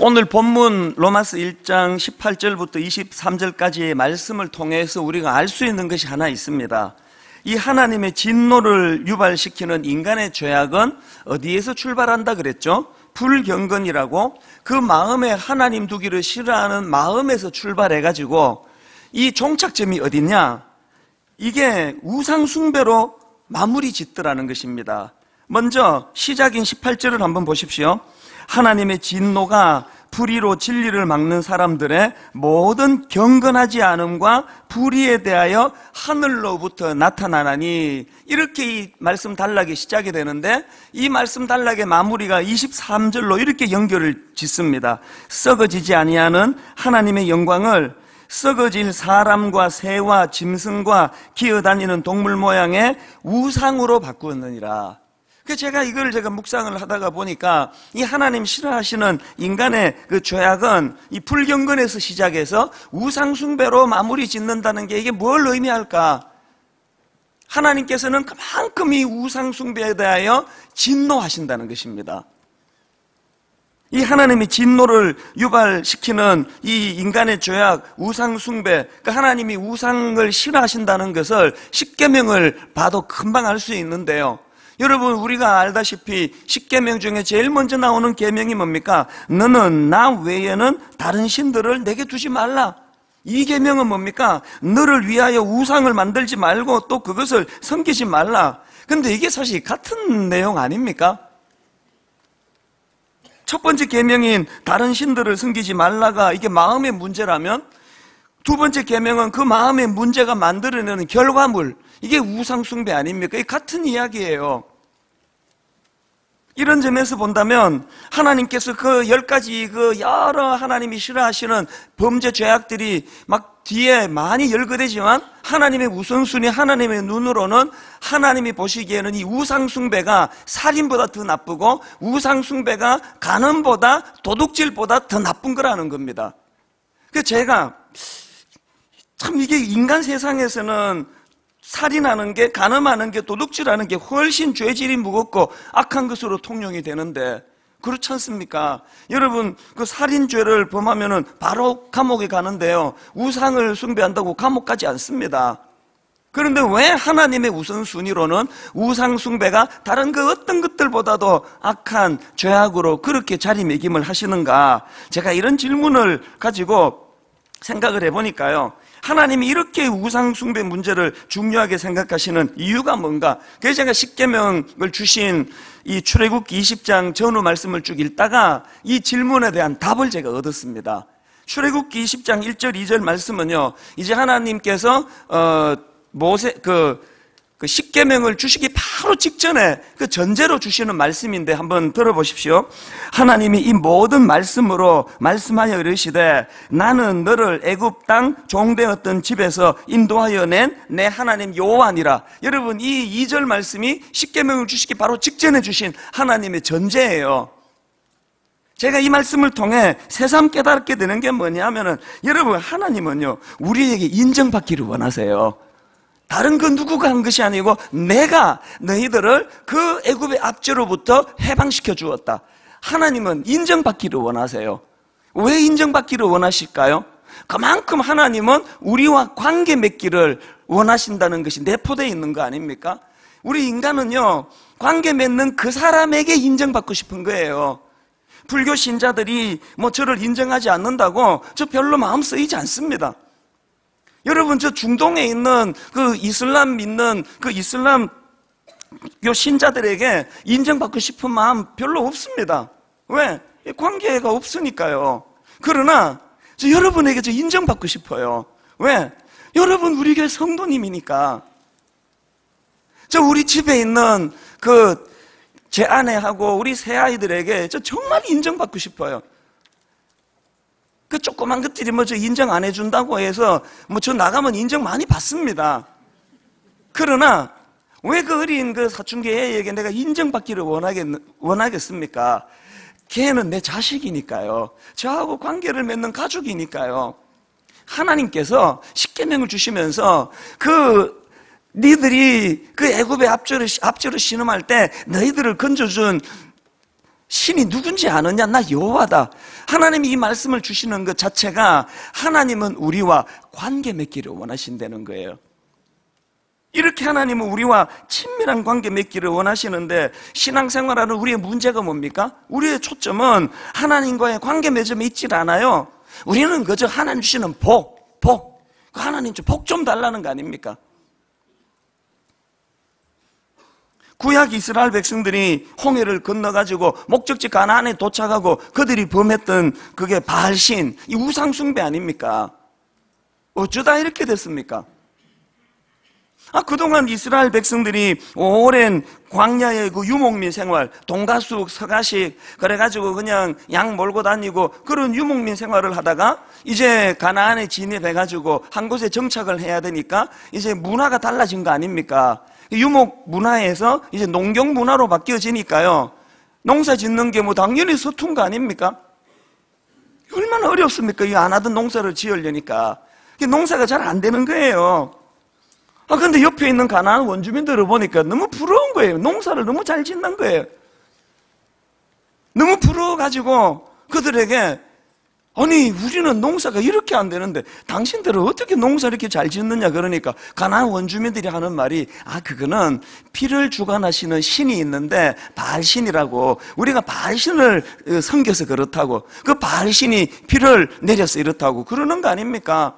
오늘 본문 로마서 1장 18절부터 23절까지의 말씀을 통해서 우리가 알 수 있는 것이 하나 있습니다. 이 하나님의 진노를 유발시키는 인간의 죄악은 어디에서 출발한다 그랬죠? 불경건이라고, 그 마음에 하나님 두기를 싫어하는 마음에서 출발해가지고 이 종착점이 어디냐? 이게 우상숭배로 마무리 짓더라는 것입니다. 먼저 시작인 18절을 한번 보십시오. 하나님의 진노가 불의로 진리를 막는 사람들의 모든 경건하지 않음과 불의에 대하여 하늘로부터 나타나나니, 이렇게 이 말씀 단락이 시작이 되는데, 이 말씀 단락의 마무리가 23절로 이렇게 연결을 짓습니다. 썩어지지 아니하는 하나님의 영광을 썩어질 사람과 새와 짐승과 기어다니는 동물 모양의 우상으로 바꾸었느니라. 제가 이걸 묵상을 하다가 보니까 이 하나님 싫어하시는 인간의 그 죄악은 이 불경건에서 시작해서 우상숭배로 마무리 짓는다는 게 이게 뭘 의미할까? 하나님께서는 그만큼 이 우상숭배에 대하여 진노하신다는 것입니다. 이 하나님의 진노를 유발시키는 이 인간의 죄악, 우상숭배, 그러니까 하나님이 우상을 싫어하신다는 것을 십계명을 봐도 금방 알 수 있는데요. 여러분, 우리가 알다시피 십계명 중에 제일 먼저 나오는 계명이 뭡니까? 너는 나 외에는 다른 신들을 내게 두지 말라. 이 계명은 뭡니까? 너를 위하여 우상을 만들지 말고 또 그것을 섬기지 말라. 근데 이게 사실 같은 내용 아닙니까? 첫 번째 계명인 다른 신들을 섬기지 말라가 이게 마음의 문제라면, 두 번째 계명은 그 마음의 문제가 만들어내는 결과물, 이게 우상숭배 아닙니까? 이게 같은 이야기예요. 이런 점에서 본다면 하나님께서 그 10가지 그 여러 하나님이 싫어하시는 범죄 죄악들이 막 뒤에 많이 열거되지만, 하나님의 우선순위, 하나님의 눈으로는 하나님이 보시기에는 이 우상숭배가 살인보다 더 나쁘고 우상숭배가 간음보다, 도둑질보다 더 나쁜 거라는 겁니다. 그래서 제가 참 이게 인간 세상에서는 살인하는 게, 간음하는 게, 도둑질하는 게 훨씬 죄질이 무겁고 악한 것으로 통용이 되는데 그렇지 않습니까? 여러분, 그 살인죄를 범하면은 바로 감옥에 가는데요, 우상을 숭배한다고 감옥 가지 않습니다. 그런데 왜 하나님의 우선순위로는 우상숭배가 다른 그 어떤 것들보다도 악한 죄악으로 그렇게 자리매김을 하시는가? 제가 이런 질문을 가지고 생각을 해보니까요, 하나님이 이렇게 우상숭배 문제를 중요하게 생각하시는 이유가 뭔가? 그래서 제가 십계명을 주신 이 출애굽기 20장 전후 말씀을 쭉 읽다가 이 질문에 대한 답을 제가 얻었습니다. 출애굽기 20장 1절 2절 말씀은요, 이제 하나님께서 그 십계명을 주시기 바로 직전에 그 전제로 주시는 말씀인데 한번 들어보십시오. 하나님이 이 모든 말씀으로 말씀하여 이르시되, 나는 너를 애굽 땅 종되었던 집에서 인도하여 낸 내 하나님 여호와니라. 여러분, 이 2절 말씀이 십계명을 주시기 바로 직전에 주신 하나님의 전제예요. 제가 이 말씀을 통해 새삼 깨닫게 되는 게 뭐냐면은, 여러분, 하나님은요 우리에게 인정받기를 원하세요. 다른 그 누구가 한 것이 아니고 내가 너희들을 그 애굽의 압제로부터 해방시켜 주었다. 하나님은 인정받기를 원하세요. 왜 인정받기를 원하실까요? 그만큼 하나님은 우리와 관계 맺기를 원하신다는 것이 내포되어 있는 거 아닙니까? 우리 인간은요, 관계 맺는 그 사람에게 인정받고 싶은 거예요. 불교 신자들이 뭐 저를 인정하지 않는다고 저 별로 마음 쓰이지 않습니다. 여러분, 저 중동에 있는 그 이슬람 믿는 그 이슬람 신자들에게 인정받고 싶은 마음 별로 없습니다. 왜? 관계가 없으니까요. 그러나 저 여러분에게 저 인정받고 싶어요. 왜? 여러분 우리 교회 성도님이니까. 저 우리 집에 있는 그 제 아내하고 우리 새 아이들에게 저 정말 인정받고 싶어요. 그 조그만 것들이 뭐 저 인정 안 해준다고 해서 뭐 저 나가면 인정 많이 받습니다. 그러나 왜 그 어린 그 사춘기 애에게 내가 인정받기를 원하겠습니까? 걔는 내 자식이니까요. 저하고 관계를 맺는 가족이니까요. 하나님께서 십계명을 주시면서 니들이 그 애굽의 압제로 신음할 때 너희들을 건져준 신이 누군지 아느냐? 나 여호와다. 하나님이 이 말씀을 주시는 것 자체가 하나님은 우리와 관계 맺기를 원하신다는 거예요. 이렇게 하나님은 우리와 친밀한 관계 맺기를 원하시는데, 신앙생활하는 우리의 문제가 뭡니까? 우리의 초점은 하나님과의 관계 맺음에 있질 않아요. 우리는 그저 하나님 주시는 복. 하나님 복 좀 달라는 거 아닙니까? 구약 이스라엘 백성들이 홍해를 건너가지고 목적지 가나안에 도착하고 그들이 범했던 그게 바알신, 이 우상숭배 아닙니까? 어쩌다 이렇게 됐습니까? 그동안 이스라엘 백성들이 오랜 광야의 그 유목민 생활, 동가숙, 서가식, 그래가지고 그냥 양 몰고 다니고 그런 유목민 생활을 하다가 이제 가나안에 진입해가지고 한 곳에 정착을 해야 되니까 이제 문화가 달라진 거 아닙니까? 유목 문화에서 이제 농경 문화로 바뀌어지니까요. 농사 짓는 게 뭐 당연히 서툰 거 아닙니까? 얼마나 어렵습니까? 이 안 하던 농사를 지으려니까. 농사가 잘 안 되는 거예요. 근데 옆에 있는 가나안 원주민들을 보니까 너무 부러운 거예요. 농사를 너무 잘 짓는 거예요. 너무 부러워가지고 그들에게, 아니 우리는 농사가 이렇게 안 되는데 당신들은 어떻게 농사 이렇게 잘 짓느냐 그러니까 가나안 원주민들이 하는 말이, 그거는 피를 주관하시는 신이 있는데 바알신이라고, 우리가 바알신을 섬겨서 그렇다고, 그 바알신이 피를 내려서 이렇다고 그러는 거 아닙니까?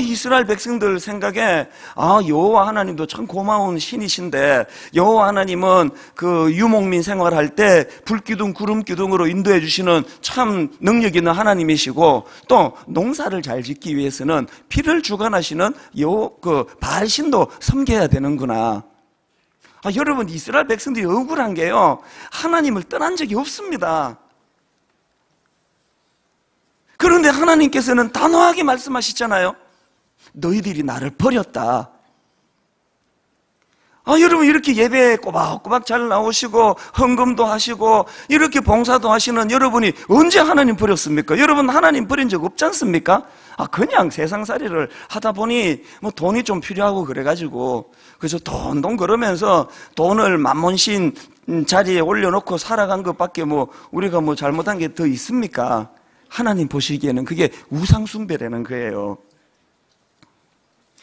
이스라엘 백성들 생각에 여호와 하나님도 참 고마운 신이신데, 여호와 하나님은 그 유목민 생활할 때 불기둥 구름기둥으로 인도해 주시는 참 능력 있는 하나님이시고, 또 농사를 잘 짓기 위해서는 피를 주관하시는 그 바알신도 섬겨야 되는구나. 여러분, 이스라엘 백성들이 억울한 게요, 하나님을 떠난 적이 없습니다. 그런데 하나님께서는 단호하게 말씀하시잖아요. 너희들이 나를 버렸다. 여러분, 이렇게 예배에 꼬박꼬박 잘 나오시고 헌금도 하시고 이렇게 봉사도 하시는 여러분이 언제 하나님 버렸습니까? 여러분, 하나님 버린 적 없지 않습니까? 그냥 세상살이를 하다 보니 뭐 돈이 좀 필요하고 그래가지고 그래서 돈 그러면서 돈을 만몬신 자리에 올려놓고 살아간 것밖에 뭐 우리가 뭐 잘못한 게 더 있습니까? 하나님 보시기에는 그게 우상숭배라는 거예요.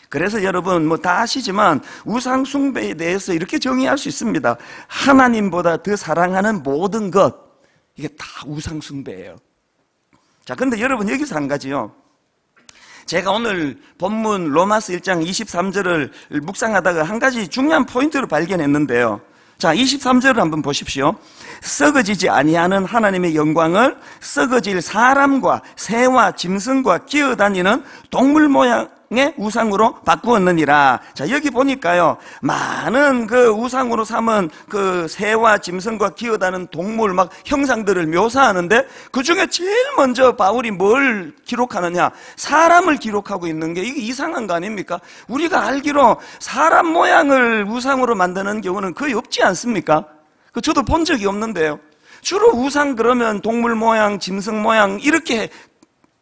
그래서 여러분 뭐 다 아시지만 우상숭배에 대해서 이렇게 정의할 수 있습니다. 하나님보다 더 사랑하는 모든 것, 이게 다 우상숭배예요. 자, 근데 여러분 여기서 한 가지요. 제가 오늘 본문 로마서 1장 23절을 묵상하다가 한 가지 중요한 포인트를 발견했는데요. 자, 23절을 한번 보십시오. 썩어지지 아니하는 하나님의 영광을 썩어질 사람과 새와 짐승과 기어다니는 동물 모양의 우상으로 바꾸었느니라. 자, 여기 보니까요, 많은 그 우상으로 삼은 그 새와 짐승과 기어다니는 동물 막 형상들을 묘사하는데, 그 중에 제일 먼저 바울이 뭘 기록하느냐? 사람을 기록하고 있는 게 이게 이상한 거 아닙니까? 우리가 알기로 사람 모양을 우상으로 만드는 경우는 거의 없지 않습니까? 저도 본 적이 없는데요. 주로 우상 그러면 동물 모양, 짐승 모양 이렇게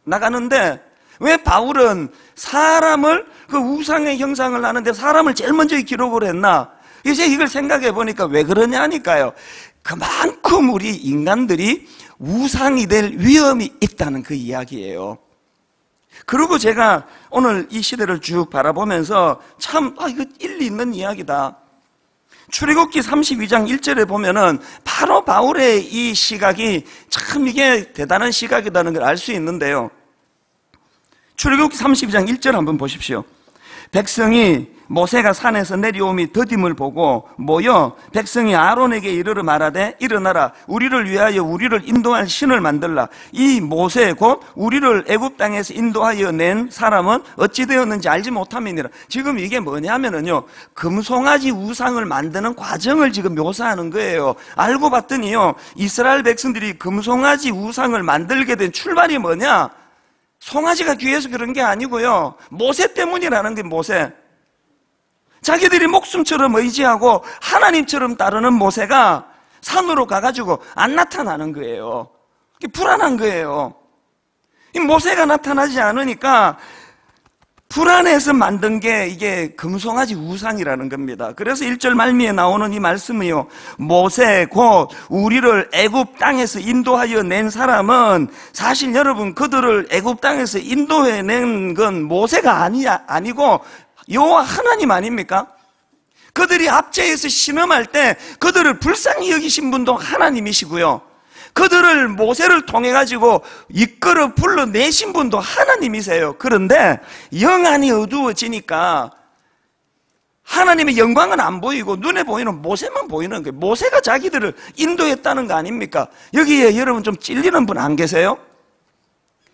나가는데, 왜 바울은 사람을, 그 우상의 형상을 하는데 사람을 제일 먼저 기록을 했나? 이제 이걸 생각해 보니까 왜 그러냐 하니까요, 그만큼 우리 인간들이 우상이 될 위험이 있다는 그 이야기예요. 그리고 제가 오늘 이 시대를 쭉 바라보면서 참 이거 일리 있는 이야기다. 출애굽기 32장 1절에 보면은 바로 바울의 이 시각이 참 이게 대단한 시각이라는 걸 알 수 있는데요. 출애굽기 32장 1절 한번 보십시오. 백성이 모세가 산에서 내려오미 더딤을 보고 모여 백성이 아론에게 이르러 말하되, 일어나라, 우리를 위하여 우리를 인도할 신을 만들라. 이 모세 곧 우리를 애굽 땅에서 인도하여 낸 사람은 어찌 되었는지 알지 못함이니라. 지금 이게 뭐냐면은요, 금송아지 우상을 만드는 과정을 지금 묘사하는 거예요. 알고 봤더니요, 이스라엘 백성들이 금송아지 우상을 만들게 된 출발이 뭐냐? 송아지가 귀해서 그런 게 아니고요, 모세 때문이라는 게, 모세. 자기들이 목숨처럼 의지하고 하나님처럼 따르는 모세가 산으로 가가지고 안 나타나는 거예요. 불안한 거예요. 이 모세가 나타나지 않으니까 불안해서 만든 게 이게 금송아지 우상이라는 겁니다. 그래서 1절 말미에 나오는 이 말씀이요, 모세 곧 우리를 애굽 땅에서 인도하여 낸 사람은, 사실 여러분 그들을 애굽 땅에서 인도해 낸 건 모세가 아니고 여호와 하나님 아닙니까? 그들이 압제에서 신음할 때 그들을 불쌍히 여기신 분도 하나님이시고요, 그들을 모세를 통해 가지고 이끌어 불러내신 분도 하나님이세요. 그런데 영안이 어두워지니까 하나님의 영광은 안 보이고 눈에 보이는 모세만 보이는 거예요. 모세가 자기들을 인도했다는 거 아닙니까? 여기에 여러분 좀 찔리는 분 안 계세요?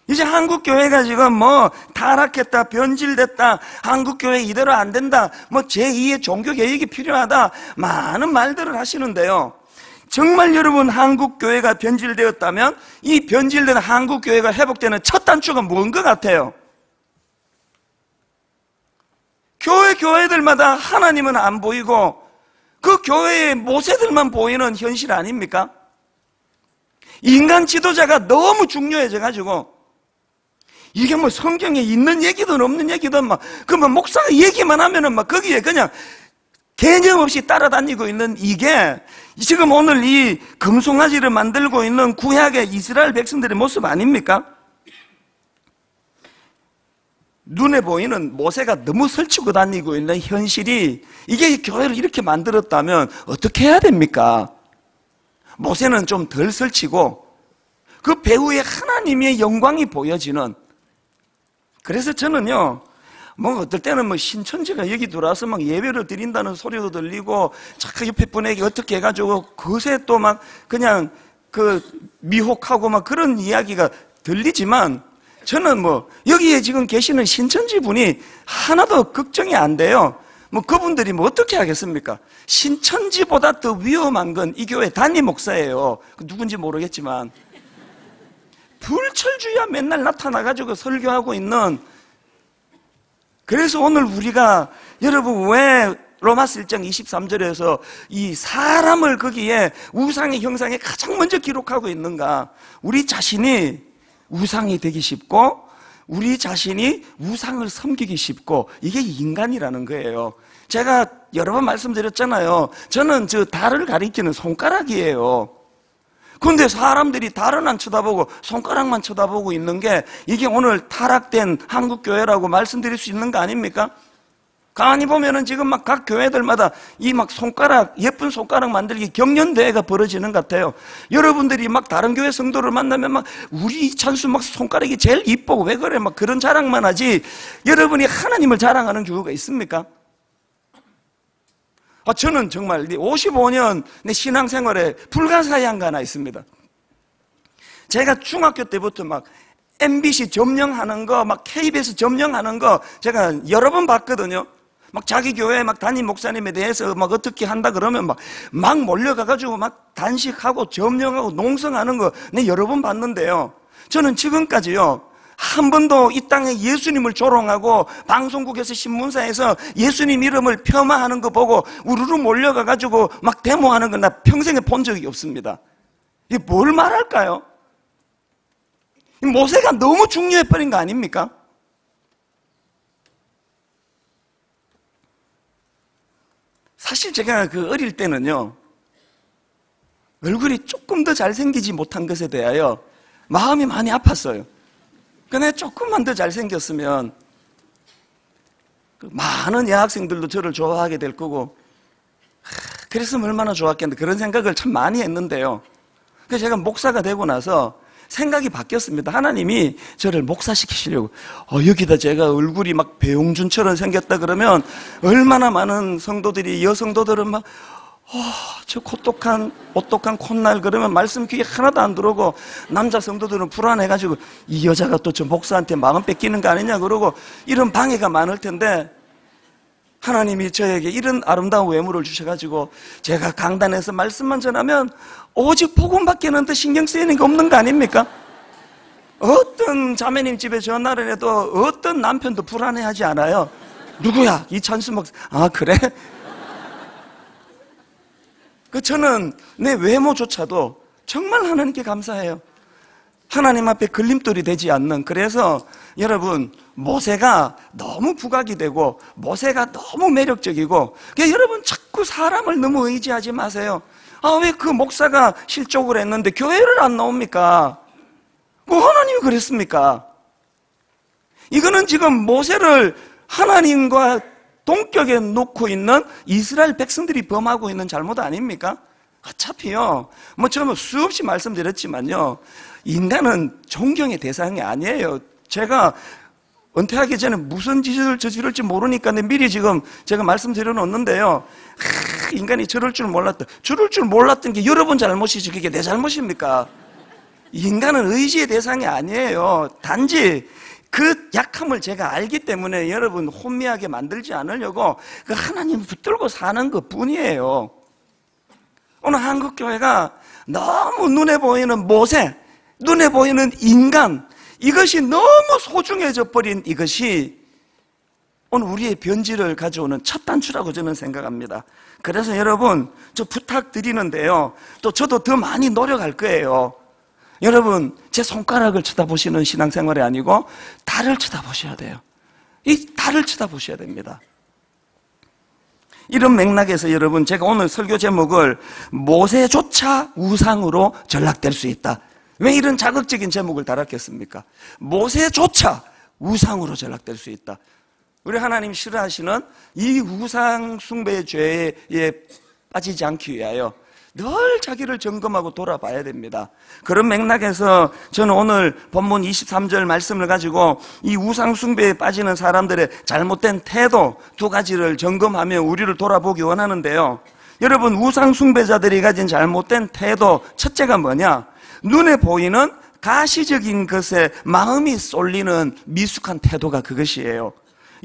이제 한국교회가 지금 뭐 타락했다, 변질됐다, 한국교회 이대로 안 된다, 뭐 제2의 종교개혁이 필요하다, 많은 말들을 하시는데요, 정말 여러분 한국교회가 변질되었다면 이 변질된 한국교회가 회복되는 첫 단추가 뭔 것 같아요? 교회들마다 하나님은 안 보이고 그 교회의 모세들만 보이는 현실 아닙니까? 인간 지도자가 너무 중요해져가지고 이게 뭐 성경에 있는 얘기든 없는 얘기든 막 그러면 목사가 얘기만 하면은 막 거기에 그냥 개념 없이 따라다니고 있는, 이게 지금 오늘 이 금송아지를 만들고 있는 구약의 이스라엘 백성들의 모습 아닙니까? 눈에 보이는 모세가 너무 설치고 다니고 있는 현실이, 이게 교회를 이렇게 만들었다면 어떻게 해야 됩니까? 모세는 좀 덜 설치고 그 배후에 하나님의 영광이 보여지는, 그래서 저는요, 뭐 어떨 때는 뭐 신천지가 여기 들어와서 막 예배를 드린다는 소리도 들리고, 자 옆에 분에게 어떻게 해가지고 그새 또 막 그냥 그 미혹하고 막 그런 이야기가 들리지만, 저는 뭐 여기에 지금 계시는 신천지 분이 하나도 걱정이 안 돼요. 뭐 그분들이 뭐 어떻게 하겠습니까? 신천지보다 더 위험한 건 이 교회 담임 목사예요. 누군지 모르겠지만 불철주야 맨날 나타나가지고 설교하고 있는. 그래서 오늘 우리가, 여러분 왜 로마서 1장 23절에서 이 사람을 거기에 우상의 형상에 가장 먼저 기록하고 있는가? 우리 자신이 우상이 되기 쉽고 우리 자신이 우상을 섬기기 쉽고, 이게 인간이라는 거예요. 제가 여러 번 말씀드렸잖아요. 저는 저 달을 가리키는 손가락이에요. 그런데 사람들이 달은 안 쳐다보고 손가락만 쳐다보고 있는 게, 이게 오늘 타락된 한국교회라고 말씀드릴 수 있는 거 아닙니까? 가만히 보면은 지금 막 각 교회들마다 이 막 손가락, 예쁜 손가락 만들기 경연대회가 벌어지는 것 같아요. 여러분들이 막 다른 교회 성도를 만나면 막 우리 찬수 막 손가락이 제일 이쁘고 왜 그래? 막 그런 자랑만 하지, 여러분이 하나님을 자랑하는 교회가 있습니까? 저는 정말 55년 내 신앙생활에 불가사의한 거 하나 있습니다. 제가 중학교 때부터 막 MBC 점령하는 거, 막 KBS 점령하는 거 제가 여러 번 봤거든요. 막 자기 교회 막 담임 목사님에 대해서 막 어떻게 한다 그러면 막 몰려가가지고 막 단식하고 점령하고 농성하는 거 내 여러 번 봤는데요. 저는 지금까지요, 한 번도 이 땅에 예수님을 조롱하고 방송국에서 신문사에서 예수님 이름을 폄하하는 거 보고 우르르 몰려가가지고 막 데모하는 건 나 평생에 본 적이 없습니다. 이게 뭘 말할까요? 모세가 너무 중요해버린 거 아닙니까? 사실 제가 그 어릴 때는요, 얼굴이 조금 더 잘생기지 못한 것에 대하여 마음이 많이 아팠어요. 근데 조금만 더 잘생겼으면 많은 여학생들도 저를 좋아하게 될 거고, 그랬으면 얼마나 좋았겠는데, 그런 생각을 참 많이 했는데요. 그래서 제가 목사가 되고 나서 생각이 바뀌었습니다. 하나님이 저를 목사시키시려고. 여기다 제가 얼굴이 막 배용준처럼 생겼다 그러면 얼마나 많은 성도들이, 여성도들은 막 저 오똑한 콧날 그러면 말씀 귀에 하나도 안 들어오고, 남자 성도들은 불안해가지고 이 여자가 또 저 목사한테 마음 뺏기는 거 아니냐 그러고 이런 방해가 많을 텐데, 하나님이 저에게 이런 아름다운 외모를 주셔가지고 제가 강단에서 말씀만 전하면 오직 복음밖에는 더 신경 쓰이는 게 없는 거 아닙니까? 어떤 자매님 집에 전화를 해도 어떤 남편도 불안해하지 않아요. 누구야? 이찬수 목사. 아 그래? 저는 내 외모조차도 정말 하나님께 감사해요. 하나님 앞에 걸림돌이 되지 않는, 그래서 여러분 모세가 너무 부각이 되고 모세가 너무 매력적이고, 그러니까 여러분 자꾸 사람을 너무 의지하지 마세요. 왜 그 목사가 실족을 했는데 교회를 안 나옵니까? 하나님이 그랬습니까? 이거는 지금 모세를 하나님과 동격에 놓고 있는 이스라엘 백성들이 범하고 있는 잘못 아닙니까? 어차피요, 저는 수없이 말씀드렸지만요, 인간은 존경의 대상이 아니에요. 제가 은퇴하기 전에 무슨 짓을 저지를지 모르니까 미리 지금 제가 말씀드려 놓는데요, 인간이 저럴 줄 몰랐다. 저럴 줄 몰랐던 게 여러분 잘못이지 그게 내 잘못입니까? 인간은 의지의 대상이 아니에요. 단지 그 약함을 제가 알기 때문에 여러분 혼미하게 만들지 않으려고 그 하나님 붙들고 사는 것 뿐이에요. 오늘 한국교회가 너무 눈에 보이는 모세, 눈에 보이는 인간, 이것이 너무 소중해져 버린 이것이 오늘 우리의 변질을 가져오는 첫 단추라고 저는 생각합니다. 그래서 여러분 저 부탁드리는데요, 또 저도 더 많이 노력할 거예요. 여러분 제 손가락을 쳐다보시는 신앙생활이 아니고 달을 쳐다보셔야 돼요. 이 달을 쳐다보셔야 됩니다. 이런 맥락에서 여러분 제가 오늘 설교 제목을 모세조차 우상으로 전락될 수 있다. 왜 이런 자극적인 제목을 달았겠습니까? 모세조차 우상으로 전락될 수 있다. 우리 하나님 싫어하시는 이 우상 숭배의 죄에 빠지지 않기 위하여 늘 자기를 점검하고 돌아봐야 됩니다. 그런 맥락에서 저는 오늘 본문 23절 말씀을 가지고 이 우상 숭배에 빠지는 사람들의 잘못된 태도 두 가지를 점검하며 우리를 돌아보기 원하는데요, 여러분 우상 숭배자들이 가진 잘못된 태도, 첫째가 뭐냐? 눈에 보이는 가시적인 것에 마음이 쏠리는 미숙한 태도가 그것이에요.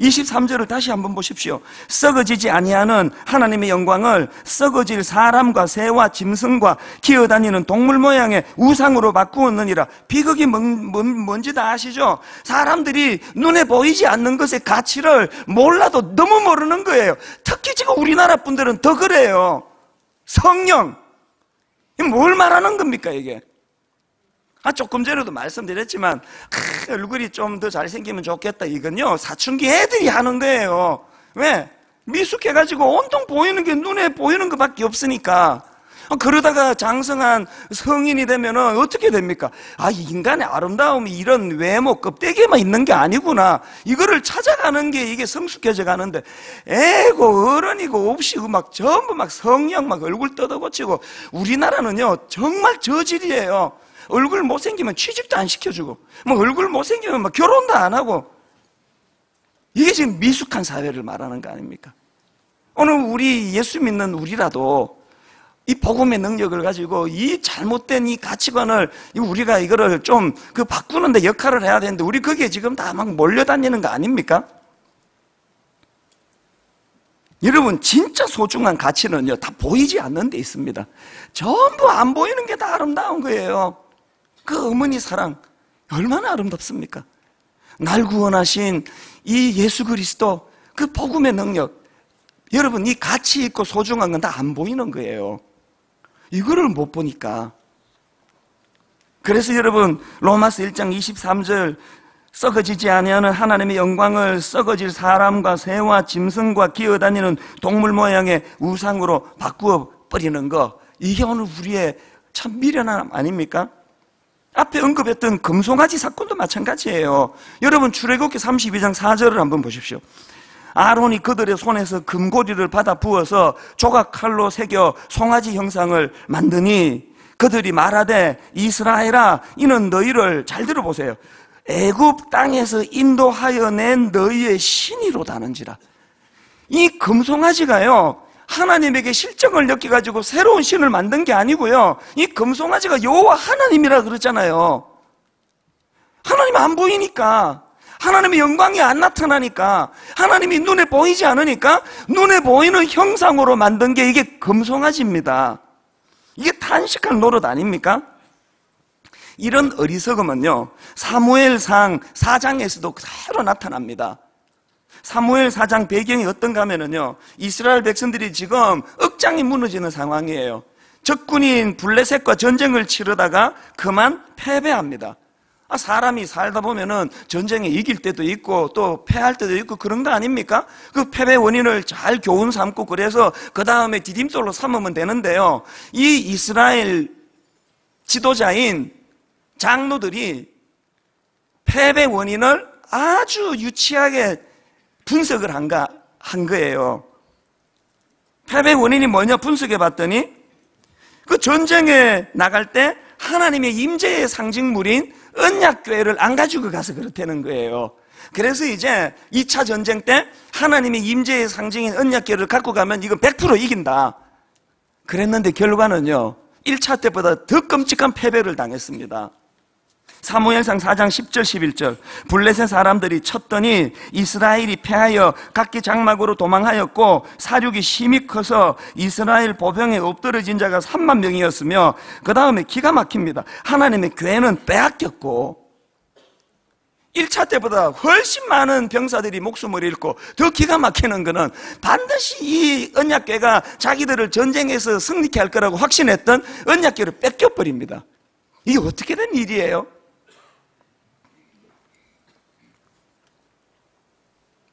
23절을 다시 한번 보십시오. 썩어지지 아니하는 하나님의 영광을 썩어질 사람과 새와 짐승과 기어다니는 동물 모양의 우상으로 바꾸었느니라. 비극이 뭔지 다 아시죠? 사람들이 눈에 보이지 않는 것의 가치를 몰라도 너무 모르는 거예요. 특히 지금 우리나라 분들은 더 그래요. 성령, 뭘 말하는 겁니까 이게? 조금 전에도 말씀드렸지만 얼굴이 좀 더 잘생기면 좋겠다, 이건요 사춘기 애들이 하는 거예요. 왜? 미숙해가지고 온통 보이는 게 눈에 보이는 것밖에 없으니까. 그러다가 장성한 성인이 되면 어떻게 됩니까? 인간의 아름다움이 이런 외모 껍데기에만 있는 게 아니구나, 이거를 찾아가는 게 이게 성숙해져 가는데, 애고 어른이고 없이 전부 성령 얼굴 뜯어고치고. 우리나라는요 정말 저질이에요. 얼굴 못생기면 취직도 안 시켜주고, 얼굴 못생기면 결혼도 안 하고. 이게 지금 미숙한 사회를 말하는 거 아닙니까? 오늘 우리 예수 믿는 우리라도 이 복음의 능력을 가지고 이 잘못된 이 가치관을 우리가 이거를 좀 바꾸는데 역할을 해야 되는데, 우리 거기에 지금 다 몰려다니는 거 아닙니까? 여러분 진짜 소중한 가치는요 다 보이지 않는 데 있습니다. 전부 안 보이는 게 다 아름다운 거예요. 그 어머니 사랑 얼마나 아름답습니까? 날 구원하신 이 예수 그리스도, 그 복음의 능력, 여러분 이 가치 있고 소중한 건 다 안 보이는 거예요. 이거를 못 보니까. 그래서 여러분 로마서 1장 23절, 썩어지지 아니하는 하나님의 영광을 썩어질 사람과 새와 짐승과 기어다니는 동물 모양의 우상으로 바꾸어 버리는 거, 이게 오늘 우리의 참 미련함 아닙니까? 앞에 언급했던 금송아지 사건도 마찬가지예요. 여러분 출애굽기 32장 4절을 한번 보십시오. 아론이 그들의 손에서 금고리를 받아 부어서 조각 칼로 새겨 송아지 형상을 만드니 그들이 말하되 이스라엘아, 이는 너희를, 잘 들어보세요, 애굽 땅에서 인도하여 낸 너희의 신이로다는지라. 이 금송아지가요 하나님에게 실정을 느껴가지고 새로운 신을 만든 게 아니고요, 이 금송아지가 여호와 하나님이라 그러잖아요. 하나님 안 보이니까, 하나님의 영광이 안 나타나니까, 하나님이 눈에 보이지 않으니까 눈에 보이는 형상으로 만든 게 이게 금송아지입니다. 이게 탄식할 노릇 아닙니까? 이런 어리석음은요 사무엘상 4장에서도 그대로 나타납니다. 사무엘 4장 배경이 어떤가 하면요, 이스라엘 백성들이 지금 억장이 무너지는 상황이에요. 적군인 블레셋과 전쟁을 치르다가 그만 패배합니다. 사람이 살다 보면은 전쟁에 이길 때도 있고 또 패할 때도 있고 그런 거 아닙니까? 그 패배 원인을 잘 교훈 삼고 그래서 그 다음에 디딤돌로 삼으면 되는데요. 이 이스라엘 지도자인 장로들이 패배 원인을 아주 유치하게 분석을 한 거예요. 패배 원인이 뭐냐 분석해 봤더니 그 전쟁에 나갈 때 하나님의 임재의 상징물인 언약궤를 안 가지고 가서 그렇다는 거예요. 그래서 이제 2차 전쟁 때 하나님의 임재의 상징인 언약궤를 갖고 가면 이건 100% 이긴다. 그랬는데 결과는요 1차 때보다 더 끔찍한 패배를 당했습니다. 사무엘상 4장 10절 11절 블레셋 사람들이 쳤더니 이스라엘이 패하여 각기 장막으로 도망하였고 사륙이 심히 커서 이스라엘 보병에 엎드러진 자가 3만 명이었으며 그 다음에 기가 막힙니다. 하나님의 궤는 빼앗겼고 1차 때보다 훨씬 많은 병사들이 목숨을 잃고 더 기가 막히는 것은 반드시 이 언약궤가 자기들을 전쟁에서 승리케 할 거라고 확신했던 언약궤를 뺏겨버립니다. 이게 어떻게 된 일이에요?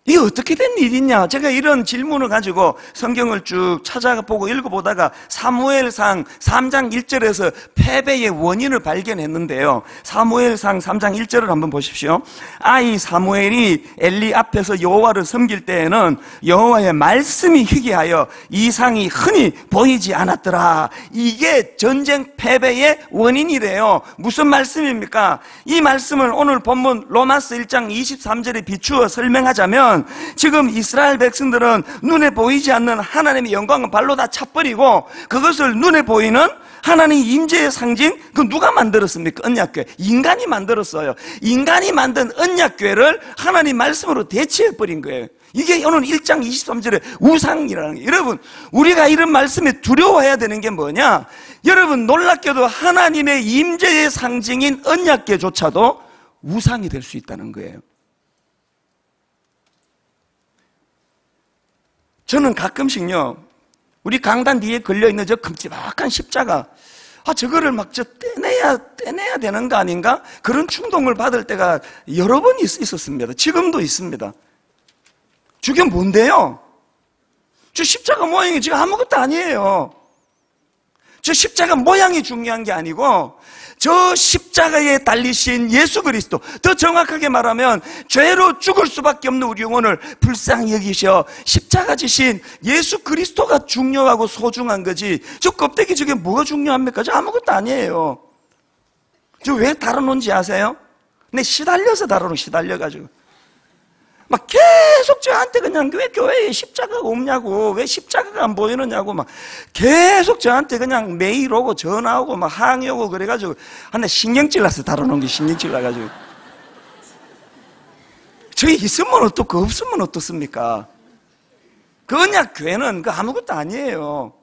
이게 어떻게 된 일이냐? 제가 이런 질문을 가지고 성경을 쭉 찾아보고 읽어보다가 사무엘상 3장 1절에서 패배의 원인을 발견했는데요. 사무엘상 3장 1절을 한번 보십시오. 아이 사무엘이 엘리 앞에서 여호와를 섬길 때에는 여호와의 말씀이 희귀하여 이상이 흔히 보이지 않았더라. 이게 전쟁 패배의 원인이래요. 무슨 말씀입니까? 이 말씀을 오늘 본문 로마서 1장 23절에 비추어 설명하자면 지금 이스라엘 백성들은 눈에 보이지 않는 하나님의 영광을 발로 다 차버리고 그것을 눈에 보이는 하나님 임재의 상징, 그 누가 만들었습니까? 언약궤. 인간이 만들었어요. 인간이 만든 언약궤를 하나님 말씀으로 대체해버린 거예요. 이게 오늘 1장 23절에 우상이라는 거예요. 여러분, 우리가 이런 말씀에 두려워해야 되는 게 뭐냐? 여러분, 놀랍게도 하나님의 임재의 상징인 언약궤조차도 우상이 될 수 있다는 거예요. 저는 가끔씩요, 우리 강단 뒤에 걸려있는 저 큼지막한 십자가, 저거를 막 떼내야 되는 거 아닌가? 그런 충동을 받을 때가 여러 번 있었습니다. 지금도 있습니다. 저게 뭔데요? 저 십자가 모양이 지금 아무것도 아니에요. 저 십자가 모양이 중요한 게 아니고 저 십자가에 달리신 예수 그리스도, 더 정확하게 말하면 죄로 죽을 수밖에 없는 우리 영혼을 불쌍히 여기셔 십자가 지신 예수 그리스도가 중요하고 소중한 거지, 저 껍데기 저게 뭐가 중요합니까? 저 아무것도 아니에요. 저 왜 다뤄놓은지 아세요? 내 시달려서 시달려가지고 막 계속 저한테 그냥 왜 교회에 십자가가 없냐고, 왜 십자가가 안 보이느냐고 막 계속 저한테 그냥 메일 오고 전화 오고 막 항의 오고 그래가지고 나 신경질 나서 다뤄놓은 게 신경질 나가지고. 저기 있으면 어떻고 없으면 어떻습니까? 그 언약궤는 그 아무것도 아니에요.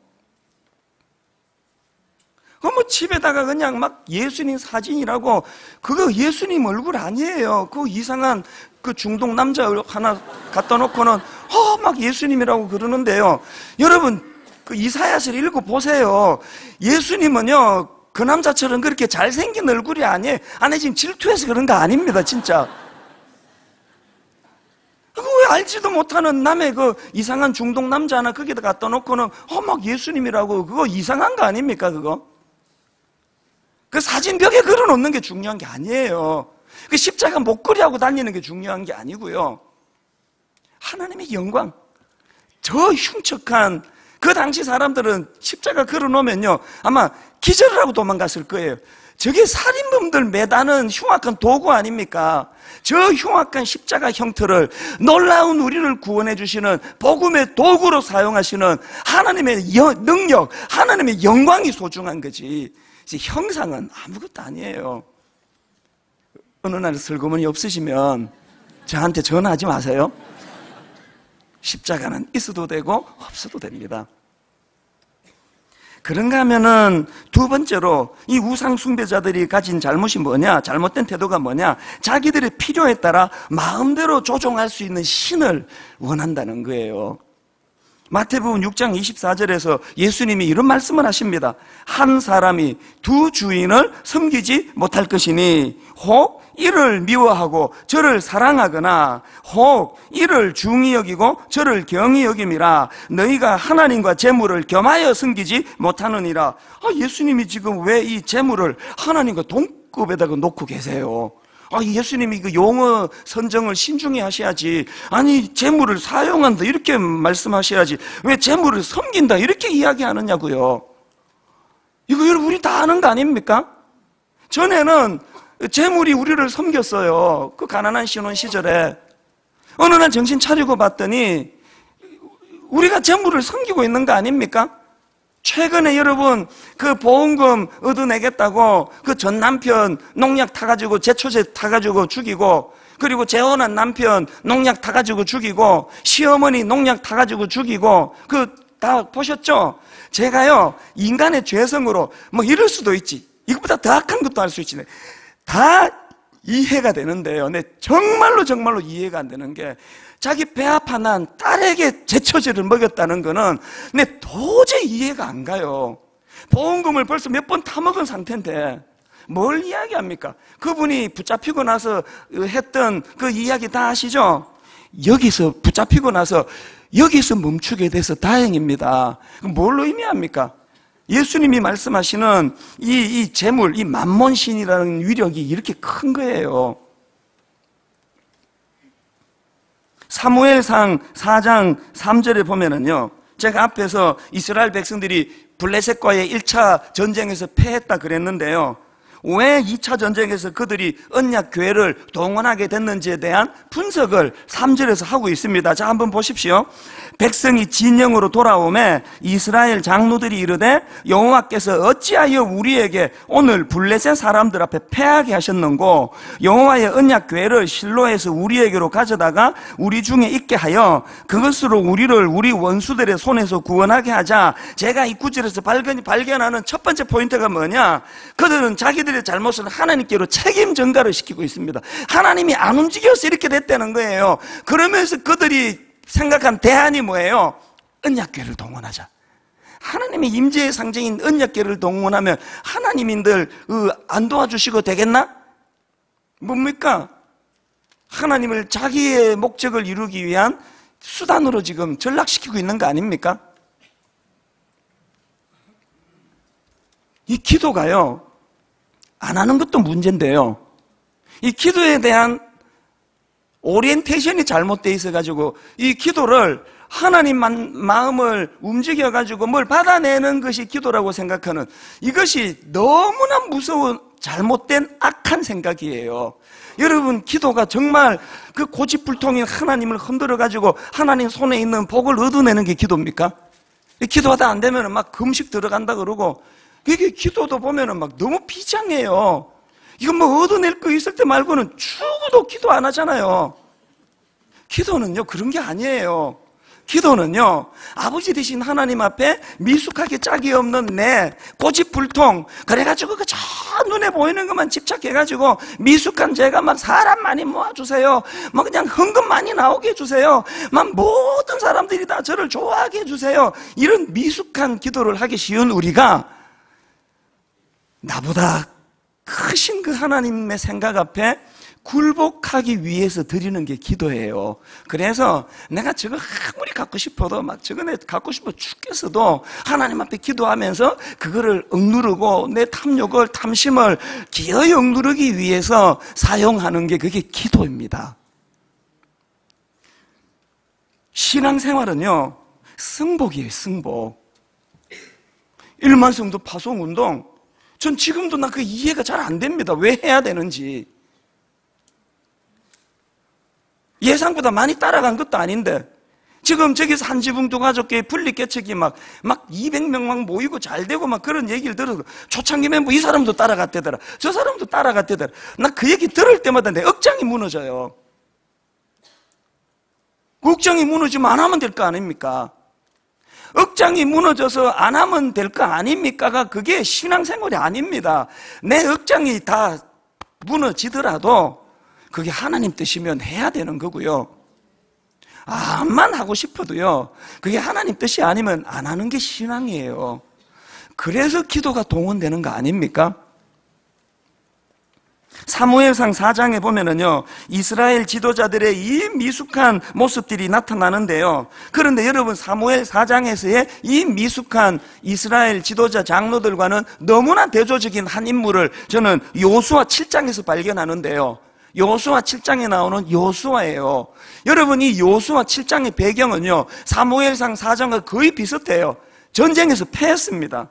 뭐 집에다가 그냥 막 예수님 사진이라고, 그거 예수님 얼굴 아니에요. 그 이상한 그 중동 남자 하나 갖다 놓고는 막 예수님이라고 그러는데요. 여러분, 그 이사야서를 읽어보세요. 예수님은요, 그 남자처럼 그렇게 잘생긴 얼굴이 아니에요. 안에 지금 질투해서 그런 거 아닙니다, 진짜. 그거 왜 알지도 못하는 남의 그 이상한 중동 남자 하나 거기다 갖다 놓고는 막 예수님이라고, 그거 이상한 거 아닙니까, 그거? 그 사진 벽에 걸어놓는 게 중요한 게 아니에요. 그 십자가 목걸이하고 다니는 게 중요한 게 아니고요. 하나님의 영광, 저 흉측한, 그 당시 사람들은 십자가 걸어놓으면요 아마 기절을 하고 도망갔을 거예요. 저게 살인범들 매다는 흉악한 도구 아닙니까? 저 흉악한 십자가 형태를 놀라운 우리를 구원해 주시는 복음의 도구로 사용하시는 하나님의 능력, 하나님의 영광이 소중한 거지, 형상은 아무것도 아니에요. 어느 날 슬그머니 없으시면 저한테 전화하지 마세요. 십자가는 있어도 되고 없어도 됩니다. 그런가 하면은 두 번째로 이 우상 숭배자들이 가진 잘못이 뭐냐, 잘못된 태도가 뭐냐, 자기들의 필요에 따라 마음대로 조종할 수 있는 신을 원한다는 거예요. 마태복음 6장 24절에서 예수님이 이런 말씀을 하십니다. 한 사람이 두 주인을 섬기지 못할 것이니 혹 이를 미워하고 저를 사랑하거나 혹 이를 중히 여기고 저를 경히 여김이라. 너희가 하나님과 재물을 겸하여 섬기지 못하느니라. 예수님이 지금 왜 이 재물을 하나님과 동급에다가 놓고 계세요? 예수님이 그 용어 선정을 신중히 하셔야지. 아니, 재물을 사용한다 이렇게 말씀하셔야지. 왜 재물을 섬긴다 이렇게 이야기하느냐고요. 이거 여러분 우리 다 아는 거 아닙니까? 전에는 재물이 우리를 섬겼어요. 그 가난한 신혼 시절에. 어느 날 정신 차리고 봤더니 우리가 재물을 섬기고 있는 거 아닙니까? 최근에 여러분 그 보험금 얻어내겠다고 그 전 남편 농약 타가지고 제초제 타가지고 죽이고, 그리고 재혼한 남편 농약 타가지고 죽이고, 시어머니 농약 타가지고 죽이고, 그 다 보셨죠? 제가요, 인간의 죄성으로 뭐 이럴 수도 있지, 이것보다 더 악한 것도 할 수 있지, 다 이해가 되는데요. 네, 정말로 이해가 안 되는 게, 자기 배 아파 난 딸에게 제초제를 먹였다는 거는 내 도저히 이해가 안 가요. 보험금을 벌써 몇 번 타먹은 상태인데 뭘 이야기합니까? 그분이 붙잡히고 나서 했던 그 이야기 다 아시죠? 여기서 붙잡히고 나서 여기서 멈추게 돼서 다행입니다. 뭘로 의미합니까? 예수님이 말씀하시는 이 재물, 이 만몬신이라는 위력이 이렇게 큰 거예요. 사무엘상 4장 3절에 보면은요, 제가 앞에서 이스라엘 백성들이 블레셋과의 1차 전쟁에서 패했다 그랬는데요, 왜 2차 전쟁에서 그들이 언약궤를 동원하게 됐는지에 대한 분석을 3절에서 하고 있습니다. 자, 한번 보십시오. 백성이 진영으로 돌아오매 이스라엘 장로들이 이르되 여호와께서 어찌하여 우리에게 오늘 블레셋 사람들 앞에 패하게 하셨는고, 여호와의 언약궤를 실로에서 우리에게로 가져다가 우리 중에 있게 하여 그것으로 우리를 우리 원수들의 손에서 구원하게 하자. 제가 이 구절에서 발견하는 첫 번째 포인트가 뭐냐, 그들은 자기들의 잘못을 하나님께로 책임 전가를 시키고 있습니다. 하나님이 안 움직여서 이렇게 됐다는 거예요. 그러면서 그들이 생각한 대안이 뭐예요? 언약궤를 동원하자. 하나님의 임재의 상징인 언약궤를 동원하면 하나님인들 안 도와주시고 되겠나? 뭡니까? 하나님을 자기의 목적을 이루기 위한 수단으로 지금 전락시키고 있는 거 아닙니까? 이 기도가요, 안 하는 것도 문제인데요, 이 기도에 대한 오리엔테이션이 잘못되어 있어가지고 이 기도를 하나님만 마음을 움직여가지고 뭘 받아내는 것이 기도라고 생각하는, 이것이 너무나 무서운 잘못된 악한 생각이에요. 여러분, 기도가 정말 그 고집불통인 하나님을 흔들어가지고 하나님 손에 있는 복을 얻어내는 게 기도입니까? 기도하다 안 되면 막 금식 들어간다 그러고, 이게 기도도 보면은 막 너무 비장해요. 이거 뭐 얻어낼 거 있을 때 말고는 죽어도 기도 안 하잖아요. 기도는요, 그런 게 아니에요. 기도는요, 아버지 되신 하나님 앞에 미숙하게 짝이 없는 내 고집불통, 그래가지고 그 저 눈에 보이는 것만 집착해가지고 미숙한 제가 막 사람 많이 모아주세요, 막 그냥 헌금 많이 나오게 해주세요, 막 모든 사람들이 다 저를 좋아하게 해주세요, 이런 미숙한 기도를 하기 쉬운 우리가 나보다 크신 그 하나님의 생각 앞에 굴복하기 위해서 드리는 게 기도예요. 그래서 내가 저거 아무리 갖고 싶어도, 막 저거 내 갖고 싶어 죽겠어도 하나님 앞에 기도하면서 그거를 억누르고 내 탐욕을, 탐심을 기어이 억누르기 위해서 사용하는 게 그게 기도입니다. 신앙생활은요, 승복이에요, 승복. 일만성도 파송운동, 전 지금도 나 그 이해가 잘 안 됩니다. 왜 해야 되는지. 예상보다 많이 따라간 것도 아닌데, 지금 저기서 한지붕도 가족교회 분리개척이 막 200명 막 모이고 잘 되고 막 그런 얘기를 들어서 초창기 멤버 이 사람도 따라갔대더라, 저 사람도 따라갔대더라. 나 그 얘기 들을 때마다 내 억장이 무너져요. 억장이 무너지면 안 하면 될 거 아닙니까? 억장이 무너져서 안 하면 될 거 아닙니까가 그게 신앙생활이 아닙니다. 내 억장이 다 무너지더라도 그게 하나님 뜻이면 해야 되는 거고요. 암만 하고 싶어도요, 그게 하나님 뜻이 아니면 안 하는 게 신앙이에요. 그래서 기도가 동원되는 거 아닙니까? 사무엘상 4장에 보면은요, 이스라엘 지도자들의 이 미숙한 모습들이 나타나는데요. 그런데 여러분, 사무엘 4장에서의 이 미숙한 이스라엘 지도자 장로들과는 너무나 대조적인 한 인물을 저는 여호수아 7장에서 발견하는데요. 여호수아 7장에 나오는 여호수아예요. 여러분, 이 여호수아 7장의 배경은요, 사무엘상 4장과 거의 비슷해요. 전쟁에서 패했습니다.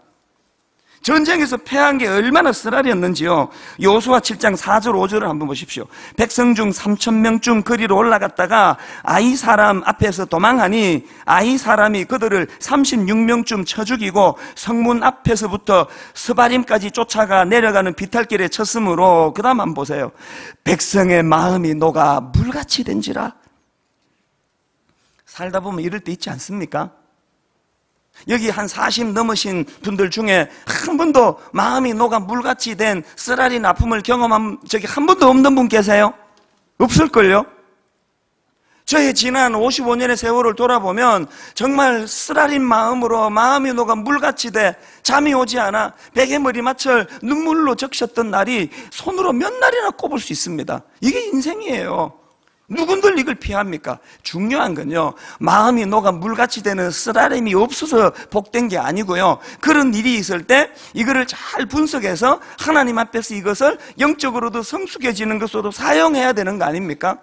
전쟁에서 패한 게 얼마나 쓰라렸는지요. 여호수아 7장 4절 5절을 한번 보십시오. 백성 중 3,000명쯤 거리로 올라갔다가 아이 사람 앞에서 도망하니 아이 사람이 그들을 36명쯤 쳐 죽이고 성문 앞에서부터 스바림까지 쫓아가 내려가는 비탈길에 쳤으므로, 그 다음 한번 보세요. 백성의 마음이 녹아 물같이 된지라. 살다 보면 이럴 때 있지 않습니까? 여기 한 40 넘으신 분들 중에 한 번도 마음이 녹아 물같이 된 쓰라린 아픔을 경험한 적이 한 번도 없는 분 계세요? 없을걸요? 저의 지난 55년의 세월을 돌아보면 정말 쓰라린 마음으로 마음이 녹아 물같이 돼 잠이 오지 않아 베개 머리맡을 눈물로 적셨던 날이 손으로 몇 날이나 꼽을 수 있습니다. 이게 인생이에요. 누군들 이걸 피합니까? 중요한 건요, 마음이 녹아 물같이 되는 쓰라림이 없어서 복된 게 아니고요, 그런 일이 있을 때 이거를 잘 분석해서 하나님 앞에서 이것을 영적으로도 성숙해지는 것으로 사용해야 되는 거 아닙니까?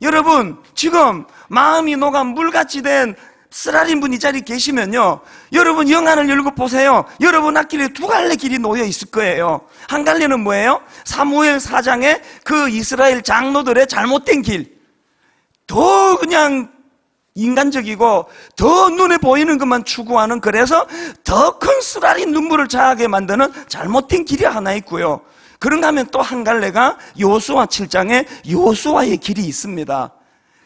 여러분, 지금 마음이 녹아 물같이 된 쓰라린 분이 이 자리에 계시면요, 여러분 영안을 열고 보세요. 여러분 앞길에 두 갈래 길이 놓여 있을 거예요. 한 갈래는 뭐예요? 사무엘 4장의 그 이스라엘 장로들의 잘못된 길, 더 그냥 인간적이고 더 눈에 보이는 것만 추구하는, 그래서 더 큰 쓰라린 눈물을 자하게 만드는 잘못된 길이 하나 있고요, 그런가 하면 또 한 갈래가 여호수아 7장에 여호수아의 길이 있습니다.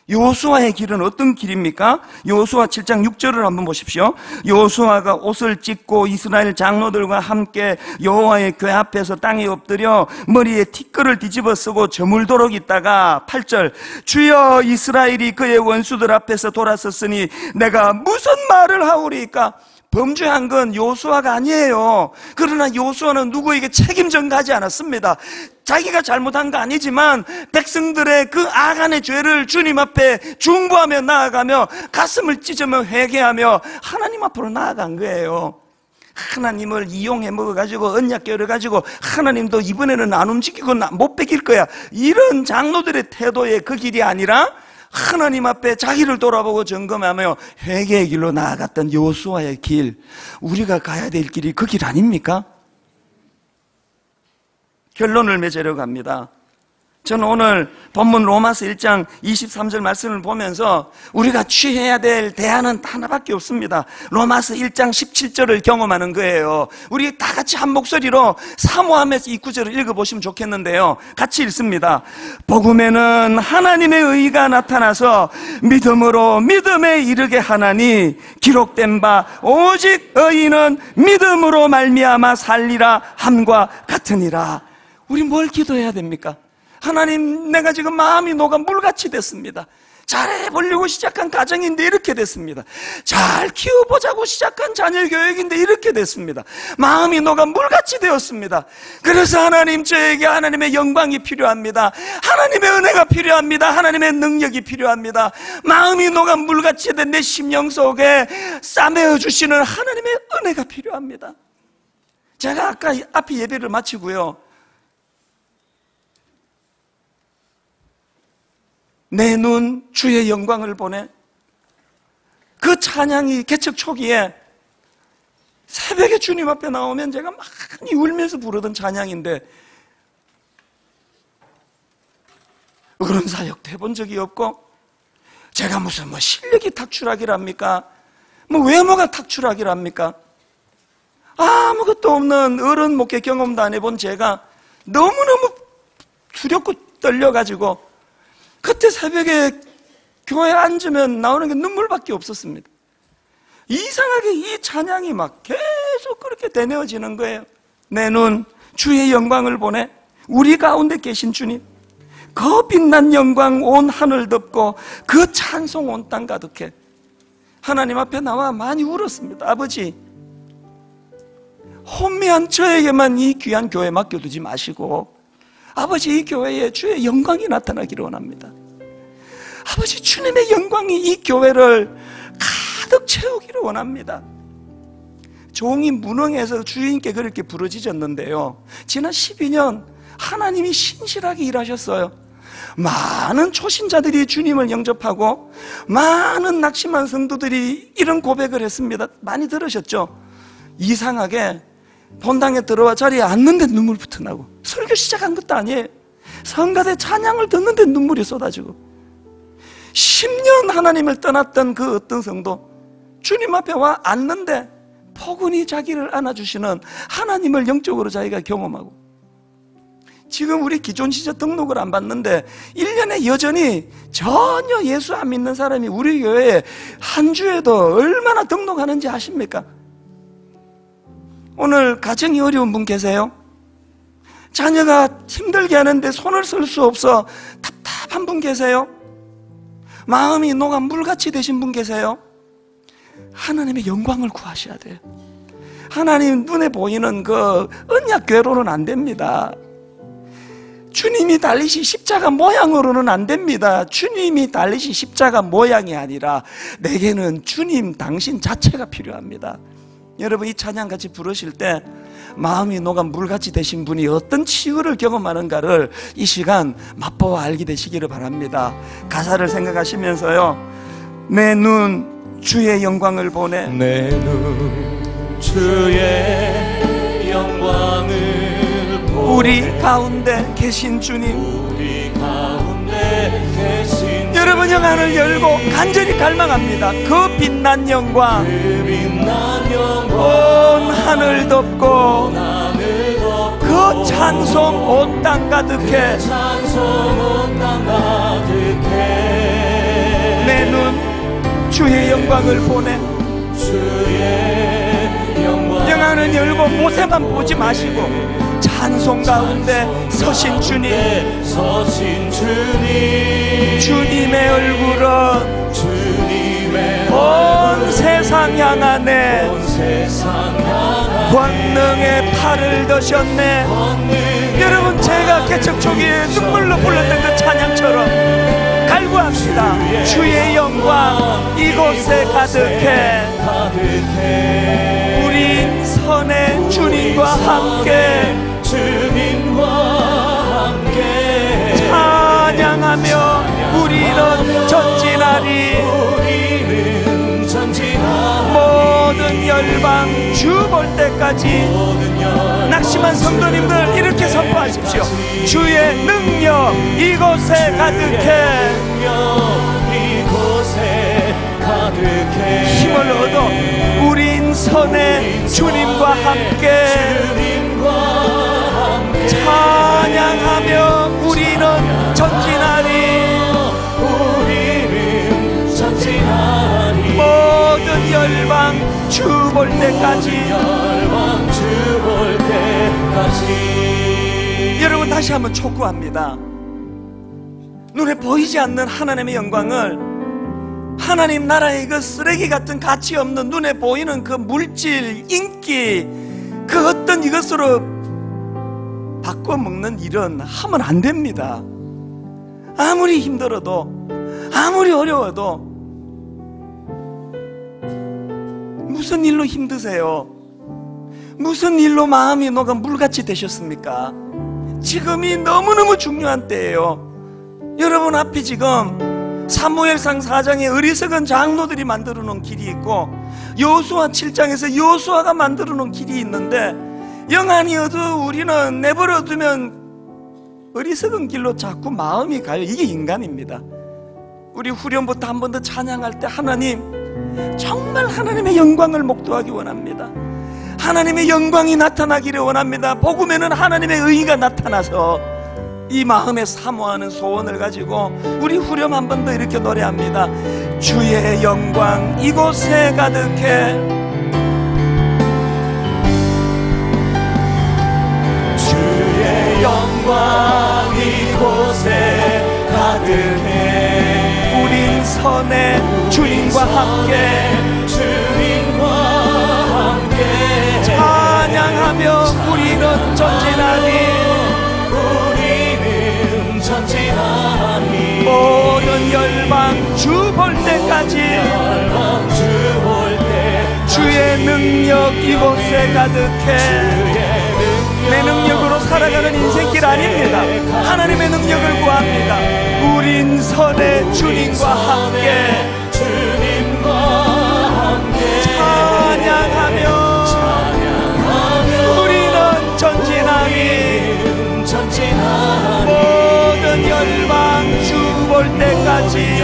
여호수아의 길은 어떤 길입니까? 여호수아 7장 6절을 한번 보십시오. 여호수아가 옷을 찢고 이스라엘 장로들과 함께 여호와의 궤 앞에서 땅에 엎드려 머리에 티끌을 뒤집어 쓰고 저물도록 있다가 8절, 주여 이스라엘이 그의 원수들 앞에서 돌아섰으니 내가 무슨 말을 하오리까? 범죄한 건 여호수아가 아니에요. 그러나 여호수아는 누구에게 책임 전가하지 않았습니다. 자기가 잘못한 거 아니지만 백성들의 그 악한의 죄를 주님 앞에 중보하며 나아가며 가슴을 찢으며 회개하며 하나님 앞으로 나아간 거예요. 하나님을 이용해 먹어가지고 언약 껴려가지고 하나님도 이번에는 안 움직이고 못 베길 거야, 이런 장로들의 태도의 그 길이 아니라 하나님 앞에 자기를 돌아보고 점검하며 회개의 길로 나아갔던 여호수아의 길, 우리가 가야 될 길이 그 길 아닙니까? 결론을 맺으려고 합니다. 저는 오늘 본문 로마서 1장 23절 말씀을 보면서 우리가 취해야 될 대안은 하나밖에 없습니다. 로마서 1장 17절을 경험하는 거예요. 우리 다 같이 한 목소리로 사모하면서 이 구절을 읽어보시면 좋겠는데요, 같이 읽습니다. 복음에는 하나님의 의가 나타나서 믿음으로 믿음에 이르게 하나니 기록된 바 오직 의인은 믿음으로 말미암아 살리라 함과 같으니라. 우리 뭘 기도해야 됩니까? 하나님, 내가 지금 마음이 녹아 물같이 됐습니다. 잘해보려고 시작한 가정인데 이렇게 됐습니다. 잘 키워보자고 시작한 자녀 교육인데 이렇게 됐습니다. 마음이 녹아 물같이 되었습니다. 그래서 하나님, 저에게 하나님의 영광이 필요합니다. 하나님의 은혜가 필요합니다. 하나님의 능력이 필요합니다. 마음이 녹아 물같이 된 내 심령 속에 싸매어 주시는 하나님의 은혜가 필요합니다. 제가 아까 앞에 예배를 마치고요, 내 눈 주의 영광을 보내, 그 찬양이 개척 초기에 새벽에 주님 앞에 나오면 제가 많이 울면서 부르던 찬양인데, 그런 사역도 해본 적이 없고, 제가 무슨 실력이 탁출하기랍니까? 외모가 탁출하기랍니까? 아무것도 없는 어른 목회 경험도 안 해본 제가 너무너무 두렵고 떨려가지고 그때 새벽에 교회에 앉으면 나오는 게 눈물밖에 없었습니다. 이상하게 이 찬양이 막 계속 그렇게 되뇌어지는 거예요. 내 눈 주의 영광을 보내, 우리 가운데 계신 주님, 그 빛난 영광 온 하늘 덮고 그 찬송 온 땅 가득해. 하나님 앞에 나와 많이 울었습니다. 아버지, 혼미한 저에게만 이 귀한 교회 맡겨두지 마시고 아버지, 이 교회에 주의 영광이 나타나기를 원합니다. 아버지, 주님의 영광이 이 교회를 가득 채우기를 원합니다. 종이 무능해서 주인께 그렇게 부르짖었는데요, 지난 12년 하나님이 신실하게 일하셨어요. 많은 초신자들이 주님을 영접하고 많은 낙심한 성도들이 이런 고백을 했습니다. 많이 들으셨죠? 이상하게 본당에 들어와 자리에 앉는데 눈물부터 나고, 설교 시작한 것도 아니에요. 성가대 찬양을 듣는데 눈물이 쏟아지고, 10년 하나님을 떠났던 그 어떤 성도 주님 앞에 와 앉는데 포근히 자기를 안아주시는 하나님을 영적으로 자기가 경험하고, 지금 우리 기존지자 등록을 안 받는데 1년에 여전히 전혀 예수 안 믿는 사람이 우리 교회에 한 주에도 얼마나 등록하는지 아십니까? 오늘 가정이 어려운 분 계세요? 자녀가 힘들게 하는데 손을 쓸 수 없어 답답한 분 계세요? 마음이 녹아 물같이 되신 분 계세요? 하나님의 영광을 구하셔야 돼요. 하나님 눈에 보이는 그 언약궤로는 안 됩니다. 주님이 달리신 십자가 모양으로는 안 됩니다. 주님이 달리신 십자가 모양이 아니라 내게는 주님 당신 자체가 필요합니다. 여러분, 이 찬양 같이 부르실 때 마음이 녹아 물같이 되신 분이 어떤 치유를 경험하는가를 이 시간 맛보아 알게 되시기를 바랍니다. 가사를 생각하시면서요, 내 눈 주의 영광을 보내. 내 눈 주의 영광을 보내. 우리 가운데 계신 주님, 우리 가운데 계신 여러분, 영안을 열고 간절히 갈망합니다. 그 빛난 영광, 그 빛난 영광 온 하늘 덮고 하늘 덮고 그 찬송 온 땅 가득해. 찬송 온 땅 가득해. 내 눈 주의 영광을 보내. 주의 영광 영안을 열고 모세만 보지 마시고 찬송 가운데 서신 주님, 서신 주님, 주님의 얼굴은 주님의 온 세상 향하네. 온 세상 향하네. 권능의 팔을 드셨네. 권능의 여러분, 제가 개척 초기에 눈물로 불렀던 그 찬양처럼 갈구합시다. 주의 영광 이곳에 가득해. 우린 선의 주님과 함께 주님과 함께 찬양하며 우리는 전진하리. 우리는 전진하리. 모든 열방 주 볼 때까지. 낙심한 성도님들 이렇게 선포하십시오. 주의 능력 이곳에 가득해. 이곳에 가득해. 힘을 얻어 우린 선의 주님과 함께 찬양하며 우리는 전진하리. 우리는 전진하리. 모든 열방 주 볼 때까지. 열방 주 볼 때까지. 여러분, 다시 한번 촉구합니다. 눈에 보이지 않는 하나님의 영광을, 하나님 나라의 그 쓰레기 같은 가치 없는 눈에 보이는 그 물질, 인기, 그 어떤 이것으로 바꿔먹는 일은 하면 안 됩니다. 아무리 힘들어도, 아무리 어려워도. 무슨 일로 힘드세요? 무슨 일로 마음이 녹아 물같이 되셨습니까? 지금이 너무너무 중요한 때예요. 여러분 앞에 지금 사무엘상 4장에 어리석은 장로들이 만들어 놓은 길이 있고, 여호수아 7장에서 여호수아가 만들어 놓은 길이 있는데, 영안이어도 우리는 내버려 두면 어리석은 길로 자꾸 마음이 가요. 이게 인간입니다. 우리 후렴부터 한 번 더 찬양할 때 하나님, 정말 하나님의 영광을 목도하기 원합니다. 하나님의 영광이 나타나기를 원합니다. 복음에는 하나님의 의가 나타나서 이 마음에 사모하는 소원을 가지고 우리 후렴 한 번 더 이렇게 노래합니다. 주의 영광 이곳에 가득해. 주의 영광 이곳에 선의 주님과 함께 주님과 함께 찬양하며 우리는 전진하니 우리는 전진하니 모든 열방 주 볼 때까지 열방 주 볼 때 주의 능력 이곳에 가득해. 내 능력으로 살아가는 인생길 아닙니다. 하나님의 능력을 구합니다. 우린 선의 주님과 함께 주님과 함께 찬양하며 우리는 전진하니 모든 열방 주 볼 때까지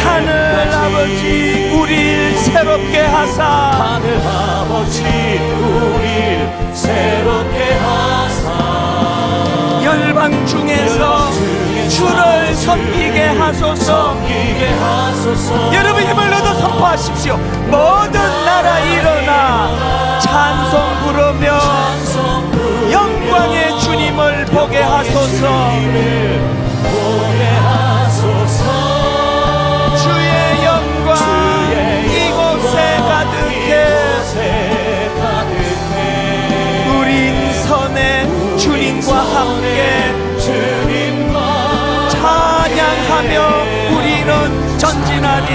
하늘 아버지 우릴 새롭게 하사 하늘 아버지 우릴 새롭게 하사 열방 중에서 주를 섬기게 하소서. 여러분 힘을 얻어 선포하십시오. 모든 나라 일어나 찬송 부르며 영광의 주님을 보게 하소서. 주의 영광 이곳에 가득해. 우린 선의 주님과 함께 찬양하며 우리는 전진하니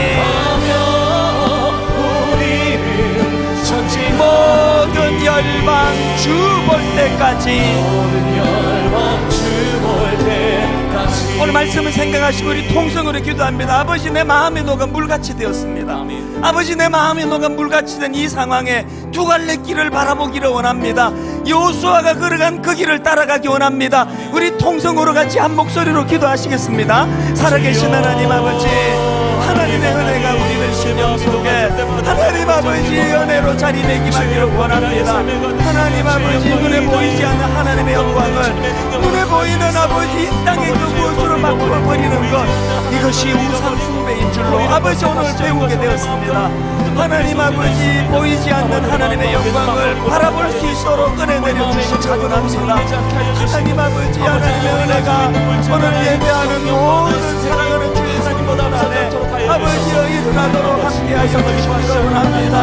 모든 열방 주 볼 때까지 오늘 말씀을 생각하시고 우리 통성으로 기도합니다. 아버지 내 마음의 녹아 물같이 되었습니다. 아버지 내 마음의 녹아 물같이 된 이 상황에 두 갈래 길을 바라보기를 원합니다. 여호수아가 걸어간 그 길을 따라가기 원합니다. 우리 통성으로 같이 한 목소리로 기도하시겠습니다. 살아계신 하나님 아버지, 하나님의 은혜가 우리를 심령 속에 하나님 아버지 은혜로 자리매김하기를 원합니다. 하나님 아버지 눈에 보이지 않는 하나님의 영광을 눈에 보이는 아버지 이 땅의 그 무엇으로 바꿔버리는 것, 이것이 우상 숭배인 줄로 아버지 오늘 배우게 되었습니다. 하나님 아버지 보이지 않는 하나님의 영광을 바라볼 수 있도록 은혜 내려주시기 원합니다. 하나님 아버지 하나님의 은혜가 오늘 예배하는 모든 사랑하는 주의 하나님보다 안에 아버지여 일어나도록 함께하여 주시기를 원합니다.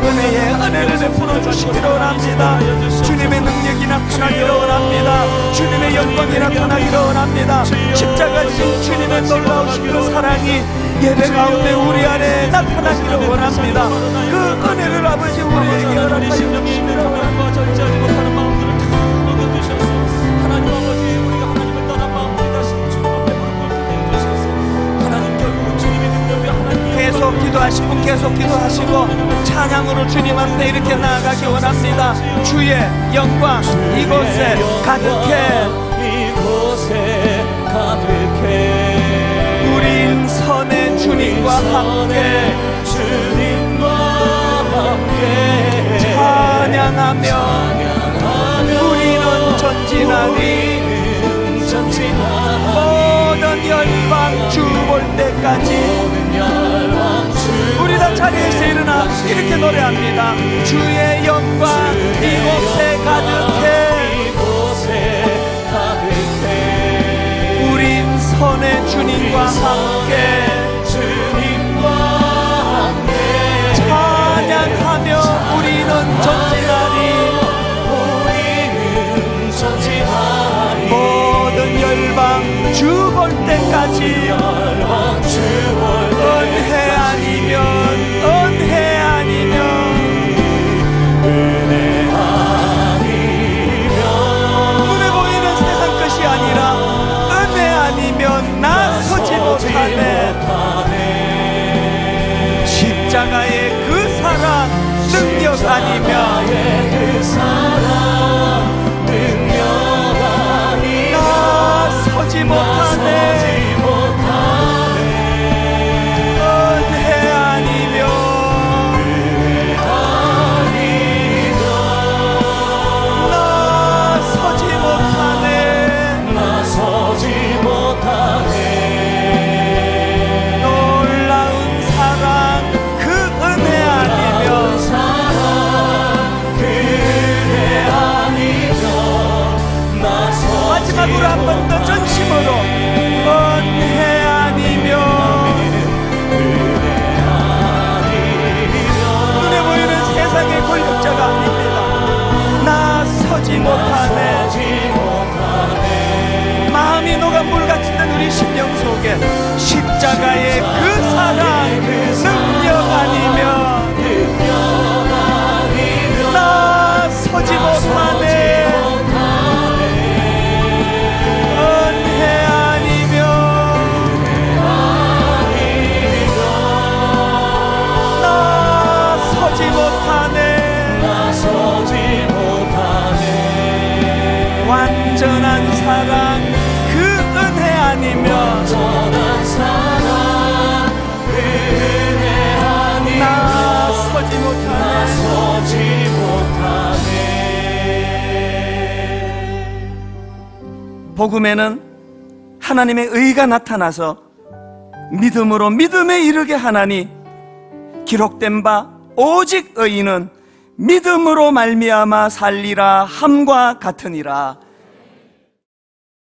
은혜의 은혜를 베풀어 주시기를 원합니다. 주님의 능력이 나타나기를 원합니다. 주님의 영광이 나타나기를 원합니다. 십자가 지신 주님의 놀라우신 그 사랑이 예배 가운데 우리 안에 나타나기를 원합니다. 그 은혜를 아버지 우리에게 허락하여 주시기를 원합니다. 절제하지 못하는 마음들을 다 먹어주셔서 하나님 아버지 우리가 하나님을 떠난 마음들이 다시 주님 앞에 무릎 꿇게 해주셔서 하나님 결국 주님의 능력이 하나님 계속 기도하신 분 계속 기도하시고 찬양으로 주님 앞에 이렇게 나아가기 원합니다. 주의 영광 이곳에 가득해. 이곳에 가득해 우린 선의 주님과 함께 주님과 함께 찬양하며 우리는 전진하니 모든 열방 주 볼 때까지 우리 다 자리에서 일어나 이렇게 노래합니다. 주의 영광 이곳에 가득해. 우린 선의 주님과 함께 찬양하며 우리는 전진하니 모든 열방 주 볼 때까지 은혜 아니면 은혜 아니면 눈에 보이는 세상 것이 아니라 은혜 아니면 나서지 못하네. 십자가의 그 사랑 능력 아니면 나서지 못하네. 은혜 아니면 나서지 못하네. 놀라운 사랑 그 은혜 아니면 마지막으로 한 번 더 전심으로 은혜 아니면 못하네. 마음이 녹아 물같이 된 우리 심령 속에 십자가의 그 사랑 능력 아니면 나 서지 못하네. 은혜 아니면 나 서지 못하네. 완전한 사랑 그 은혜 아니면 나 서지 못하네. 복음에는 하나님의 의가 나타나서 믿음으로 믿음에 이르게 하나니 기록된 바 오직 의인은 믿음으로 말미암아 살리라 함과 같으니라.